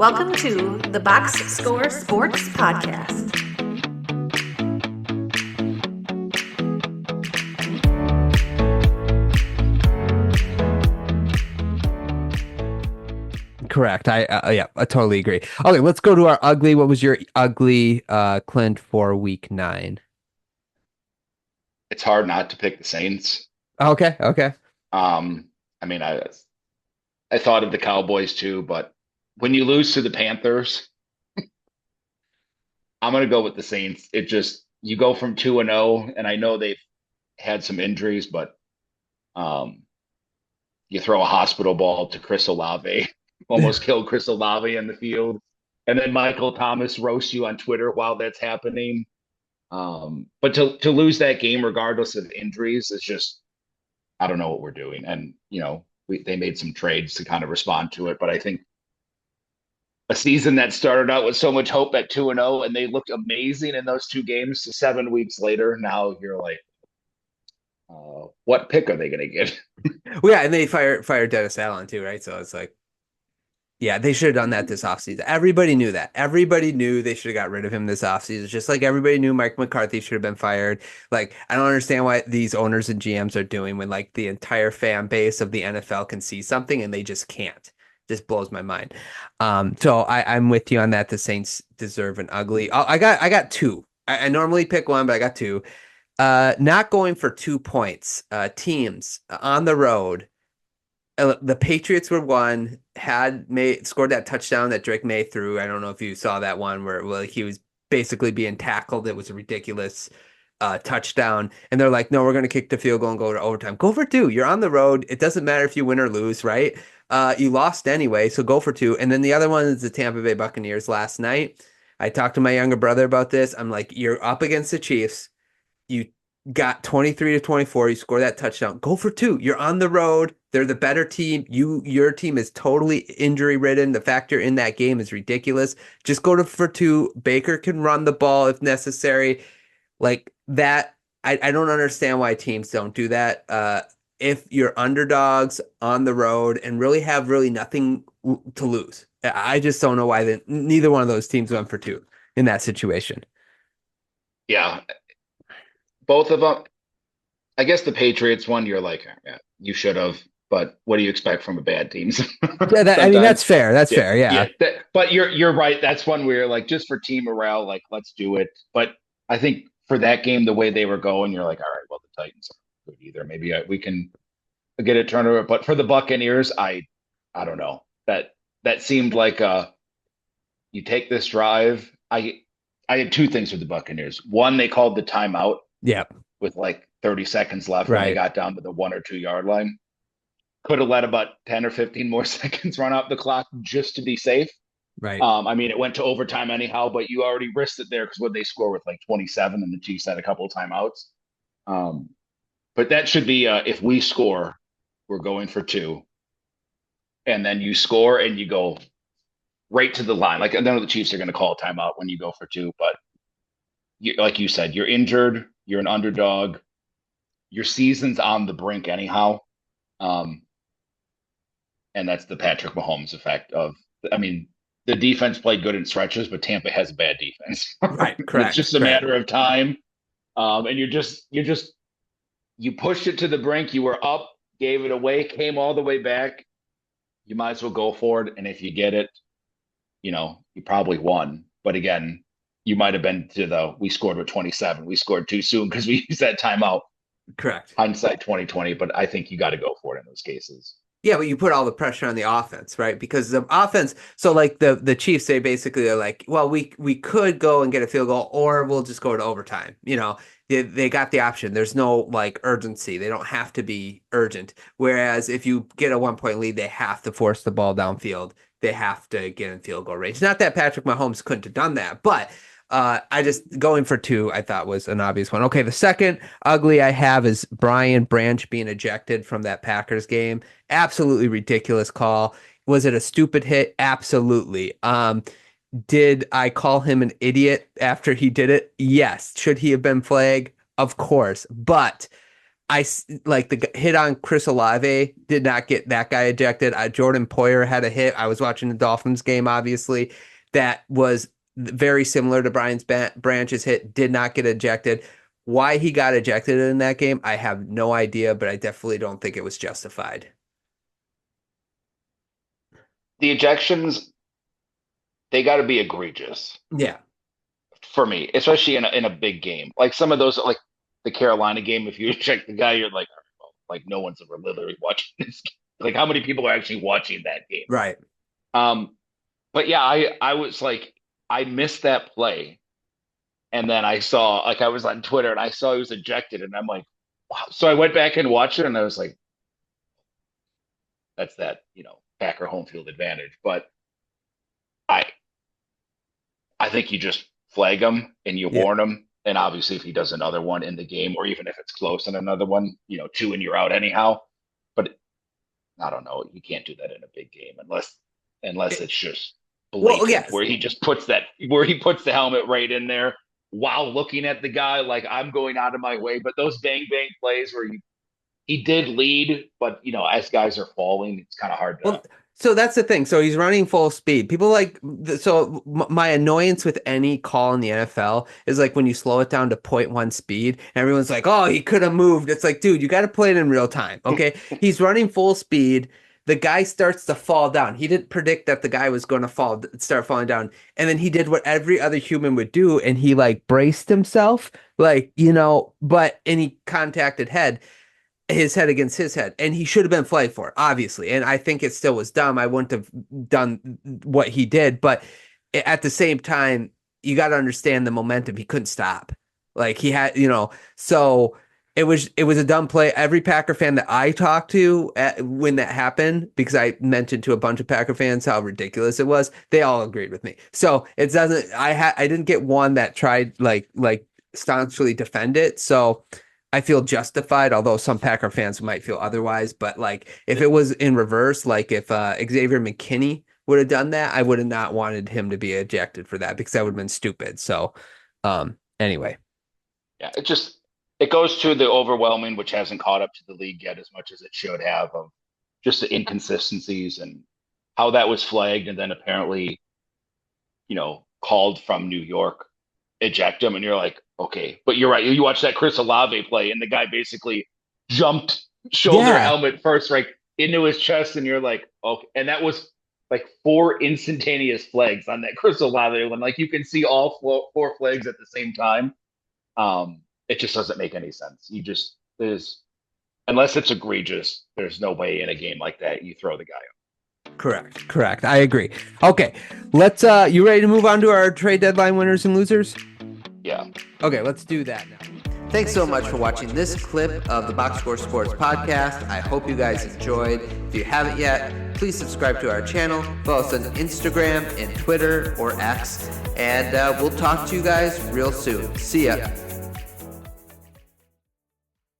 Welcome to the Box Score Sports Podcast. Correct. I totally agree. Okay, let's go to our ugly. What was your ugly, Clint, for week 9? It's hard not to pick the Saints. Okay, okay. Um, I mean, I thought of the Cowboys too, but when you lose to the Panthers, I'm gonna go with the Saints. It just you go from 2-0, and I know they've had some injuries, but um, you throw a hospital ball to Chris Olave, almost killed Chris Olave in the field, and then Michael Thomas roasts you on Twitter while that's happening. But to lose that game regardless of injuries is just I don't know what we're doing. And, they made some trades to kind of respond to it. But I think a season that started out with so much hope at 2-0 and they looked amazing in those two games to 7 weeks later. Now you're like, what pick are they going to get? Well, yeah, and they fired Dennis Allen too, right? So it's like, yeah, they should have done that this offseason. Everybody knew that. Everybody knew they should have got rid of him this offseason. Just like everybody knew Mike McCarthy should have been fired. Like, I don't understand what these owners and GMs are doing when like the entire fan base of the NFL can see something and they just can't. Just blows my mind. So I'm with you on that. The Saints deserve an ugly. I got two. I normally pick one, but I got two. Not going for 2 points. Teams on the road. The Patriots were one, scored that touchdown that Drake May threw. I don't know if you saw that one where he was basically being tackled. It was a ridiculous touchdown. And they're like, no, we're going to kick the field goal and go to overtime. Go for two. You're on the road. It doesn't matter if you win or lose, right? You lost anyway, so go for two. And then the other one is the Tampa Bay Buccaneers last night. I talked to my younger brother about this. I'm like, you're up against the Chiefs. You got 23-24. You score that touchdown. Go for two. You're on the road. They're the better team. Your team is totally injury ridden. The factor in that game is ridiculous. Just for two. Baker can run the ball if necessary. Like that. I don't understand why teams don't do that. If you're underdogs on the road and have nothing to lose. I just don't know why neither one of those teams went for two in that situation. Yeah, both of them. I guess the Patriots one, you're like, yeah, you should have. But what do you expect from a bad team? Yeah, I mean that's fair. That's fair. Yeah. But you're right. That's one where like just for team morale, like let's do it. But I think for that game, the way they were going, you're like, all right, well the Titans aren't good either. Maybe we can get a turnover. But for the Buccaneers, I don't know. That seemed like you take this drive. I had two things with the Buccaneers. One, they called the timeout. Yeah. With like 30 seconds left right. when they got down to the 1 or 2 yard line. Could have let about 10 or 15 more seconds run off the clock just to be safe. Right. I mean, it went to overtime anyhow, but you already risked it there because what they score with like 27 and the Chiefs had a couple of timeouts. But that should be if we score, we're going for two. And then you score and you go right to the line. Like I know the Chiefs are going to call a timeout when you go for two, but like you said, you're injured, you're an underdog, your season's on the brink anyhow. And that's the Patrick Mahomes effect I mean, the defense played good in stretches, but Tampa has a bad defense. Right, correct. It's just a matter of time. And you pushed it to the brink. You were up, gave it away, came all the way back. You might as well go for it. And if you get it, you probably won. But again, you might have been we scored with 27. We scored too soon because we used that timeout. Correct. Hindsight 2020, but I think you got to go for it in those cases. Yeah, but you put all the pressure on the offense, right? Because the offense, so like the Chiefs, they basically are like, well, we could go and get a field goal, or we'll just go to overtime. They got the option. There's no like urgency. They don't have to be urgent. Whereas if you get a 1 point lead, they have to force the ball downfield. They have to get in field goal range. Not that Patrick Mahomes couldn't have done that, but I just going for two, I thought was an obvious one. Okay, the second ugly I have is Brian Branch being ejected from that Packers game. Absolutely ridiculous call. Was it a stupid hit? Absolutely. Did I call him an idiot after he did it? Yes. Should he have been flagged? Of course. But like the hit on Chris Olave did not get that guy ejected. Jordan Poyer had a hit. I was watching the Dolphins game, obviously, that was very similar to Brian Branch's hit, did not get ejected. Why he got ejected in that game, I have no idea, but I definitely don't think it was justified. The ejections, they got to be egregious. Yeah. For me, especially in a big game. Like some of those, like the Carolina game, if you eject the guy, you're like, all right, well, like no one's ever literally watching this game. Like how many people are actually watching that game? Right. But yeah, I was like, I missed that play. And then I saw, like I was on Twitter and I saw he was ejected and I'm like, wow. So I went back and watched it and I was like, that's that, back or home field advantage. But I think you just flag him and you warn him. And obviously if he does another one in the game, or even if it's close and another one, 2 and you're out anyhow. But I don't know. You can't do that in a big game unless it's just blatant, where he just puts the helmet right in there while looking at the guy like I'm going out of my way. But those bang bang plays where he did lead, but as guys are falling, it's kind of hard to. Well, so that's the thing. So he's running full speed. People my annoyance with any call in the NFL is like when you slow it down to 0.1 speed, and everyone's like, oh, he could have moved. It's like, dude, you got to play it in real time. Okay. He's running full speed. The guy starts to fall down. He didn't predict that the guy was going to start falling down. And then he did what every other human would do. And he like braced himself, and he contacted his head against his head, and he should have been flagged for it, obviously. And I think it still was dumb. I wouldn't have done what he did, but at the same time, you got to understand the momentum. He couldn't stop. Like he had, so it was a dumb play. Every Packer fan that I talked to when that happened, because I mentioned to a bunch of Packer fans how ridiculous it was, they all agreed with me. So it doesn't. I didn't get one that tried like staunchly defend it. So I feel justified, although some Packer fans might feel otherwise. But like if it was in reverse, like if Xavier McKinney would have done that, I would have not wanted him to be ejected for that, because that would have been stupid. So anyway. Yeah, it goes to the overwhelming, which hasn't caught up to the league yet as much as it should have, of just the inconsistencies and how that was flagged and then apparently, called from New York, eject him, and you're like, okay, but you're right. You watch that Chris Olave play, and the guy basically jumped shoulder helmet first, right into his chest, and you're like, okay. And that was like 4 instantaneous flags on that Chris Olave one. Like you can see all 4 flags at the same time. It just doesn't make any sense. Unless it's egregious, there's no way in a game like that you throw the guy up. Correct. I agree. Okay, let's. You ready to move on to our trade deadline winners and losers? Yeah. Okay, let's do that now. Thanks so much for watching this clip of the Box Score Sports podcast. I hope you guys enjoyed. If you haven't yet, please subscribe to our channel. Follow us on Instagram and Twitter or X. And we'll talk to you guys real soon. See ya.